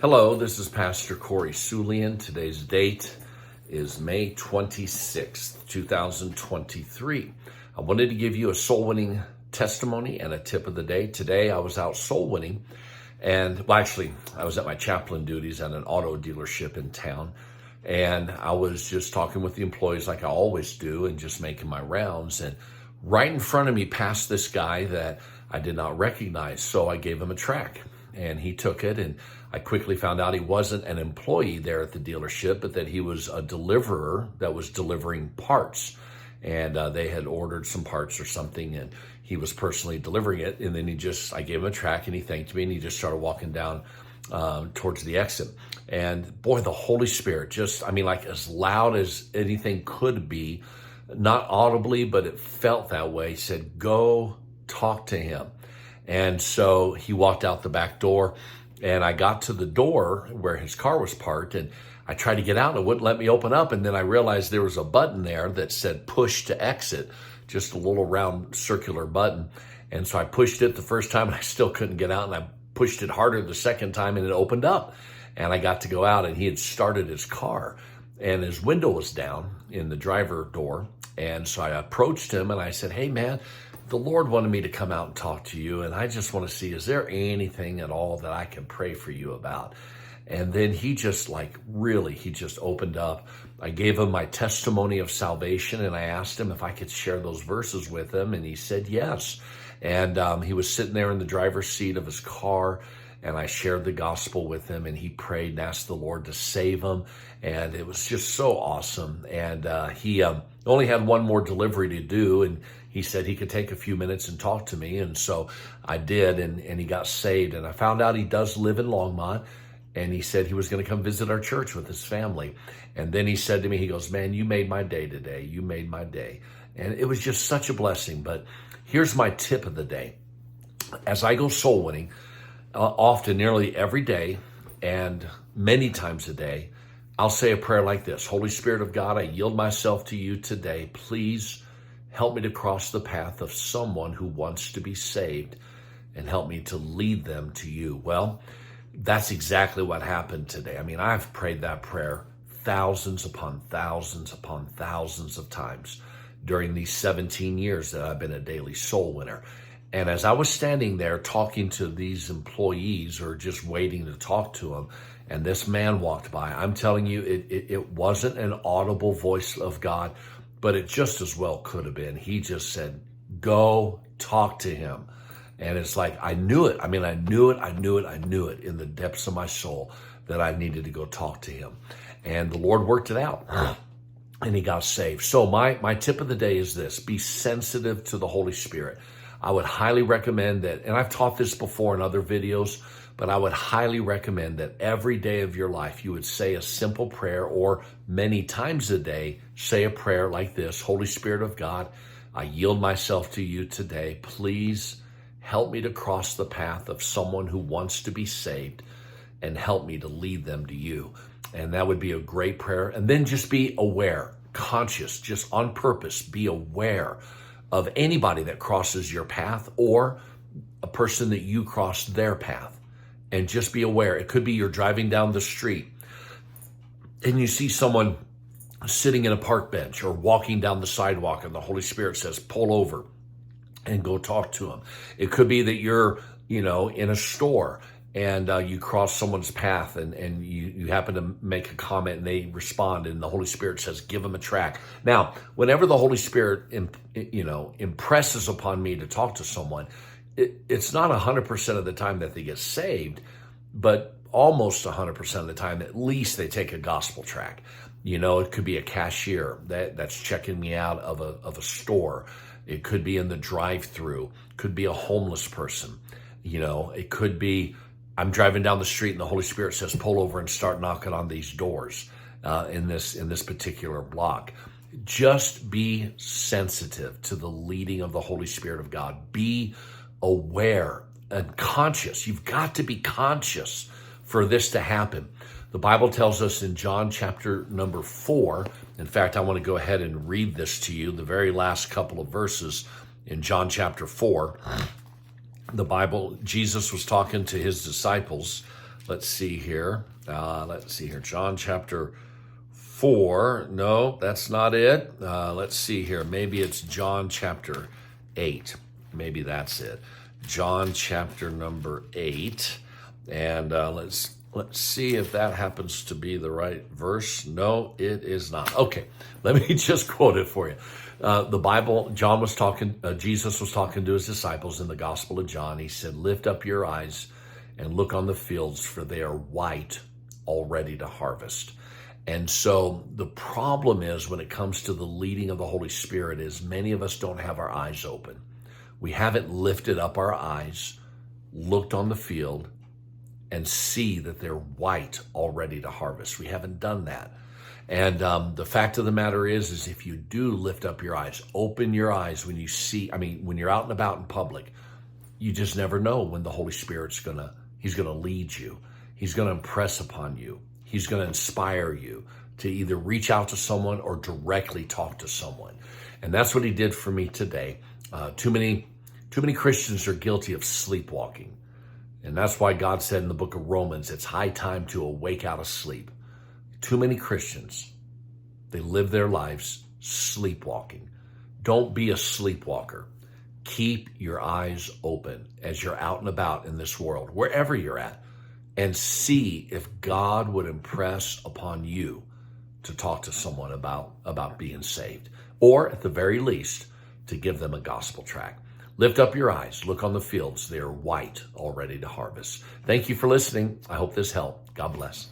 Hello, this is Pastor Corey Sulian. Today's date is May 26th, 2023. I wanted to give you a soul winning testimony and a tip of the day. Today I was out soul winning I was at my chaplain duties at an auto dealership in town. And I was just talking with the employees like I always do and just making my rounds. And right in front of me passed this guy that I did not recognize. So I gave him a track and he took it, and I quickly found out he wasn't an employee there at the dealership, but that he was a deliverer that was delivering parts. And they had ordered some parts or something, and he was personally delivering it. And then I gave him a track, and he thanked me, and he just started walking down towards the exit. And boy, the Holy Spirit like as loud as anything could be, not audibly, but it felt that way, said, "Go talk to him." And so he walked out the back door, and I got to the door where his car was parked, and I tried to get out and it wouldn't let me open up. And then I realized there was a button there that said push to exit, just a little round circular button. And so I pushed it the first time and I still couldn't get out. And I pushed it harder the second time and it opened up. And I got to go out, and he had started his car and his window was down in the driver door. And so I approached him and I said, "Hey man, the Lord wanted me to come out and talk to you. And I just want to see, is there anything at all that I can pray for you about?" And then he just opened up. I gave him my testimony of salvation, and I asked him if I could share those verses with him. And he said yes. And he was sitting there in the driver's seat of his car, and I shared the gospel with him, and he prayed and asked the Lord to save him. And it was just so awesome. And he only had one more delivery to do, and he said he could take a few minutes and talk to me. And so I did, and he got saved. And I found out he does live in Longmont, and he said he was going to come visit our church with his family. And then he said to me, he goes, "Man, you made my day today. You made my day." And it was just such a blessing. But here's my tip of the day. As I go soul winning, often, nearly every day, and many times a day, I'll say a prayer like this: "Holy Spirit of God, I yield myself to you today. Please help me to cross the path of someone who wants to be saved, and help me to lead them to you." Well, that's exactly what happened today. I mean, I've prayed that prayer thousands upon thousands upon thousands of times during these 17 years that I've been a daily soul winner. And as I was standing there talking to these employees, or just waiting to talk to them, and this man walked by, I'm telling you, it wasn't an audible voice of God, but it just as well could have been. He just said, "Go talk to him." And it's like, I knew it. I knew it in the depths of my soul that I needed to go talk to him. And the Lord worked it out, and he got saved. So my tip of the day is this: be sensitive to the Holy Spirit. I would highly recommend that, and I've taught this before in other videos, but I would highly recommend that every day of your life you would say a simple prayer, or many times a day, say a prayer like this: "Holy Spirit of God, I yield myself to you today. Please help me to cross the path of someone who wants to be saved, and help me to lead them to you." And that would be a great prayer. And then just be aware, conscious, just on purpose, be aware of anybody that crosses your path, or a person that you cross their path. And just be aware. It could be you're driving down the street and you see someone sitting in a park bench or walking down the sidewalk, and the Holy Spirit says, "Pull over and go talk to them." It could be that you're, in a store, and you cross someone's path, and you happen to make a comment, and they respond, and the Holy Spirit says, "Give them a track." Now, whenever the Holy Spirit, impresses upon me to talk to someone, it's not 100% of the time that they get saved, but almost 100% of the time, at least they take a gospel track. It could be a cashier that's checking me out of a store. It could be in the drive-through. Could be a homeless person. It could be I'm driving down the street and the Holy Spirit says, "Pull over and start knocking on these doors in this particular block." Just be sensitive to the leading of the Holy Spirit of God. Be aware and conscious. You've got to be conscious for this to happen. The Bible tells us in John chapter number 4, in fact, I want to go ahead and read this to you, the very last couple of verses in John chapter 4. The Bible, Jesus was talking to his disciples Let's see here. John chapter 4. No, that's not it. Let's see here. Maybe it's John chapter 8. Maybe that's it. John chapter number 8. And let's see if that happens to be the right verse. No, it is not. Okay, let me just quote it for you. The Bible, Jesus was talking to his disciples in the Gospel of John. He said, "Lift up your eyes and look on the fields, for they are white, all ready to harvest." And so the problem is, when it comes to the leading of the Holy Spirit, is many of us don't have our eyes open. We haven't lifted up our eyes, looked on the field, and see that they're white, all ready to harvest. We haven't done that. And the fact of the matter is if you do lift up your eyes, open your eyes when you're out and about in public, you just never know when the Holy Spirit's He's gonna lead you. He's gonna impress upon you. He's gonna inspire you to either reach out to someone or directly talk to someone. And that's what he did for me today. Too many Christians are guilty of sleepwalking. And that's why God said in the book of Romans, it's high time to awake out of sleep. Too many Christians, they live their lives sleepwalking. Don't be a sleepwalker. Keep your eyes open as you're out and about in this world, wherever you're at, and see if God would impress upon you to talk to someone about being saved, or at the very least, to give them a gospel tract. Lift up your eyes, look on the fields. They are white, all ready to harvest. Thank you for listening. I hope this helped. God bless.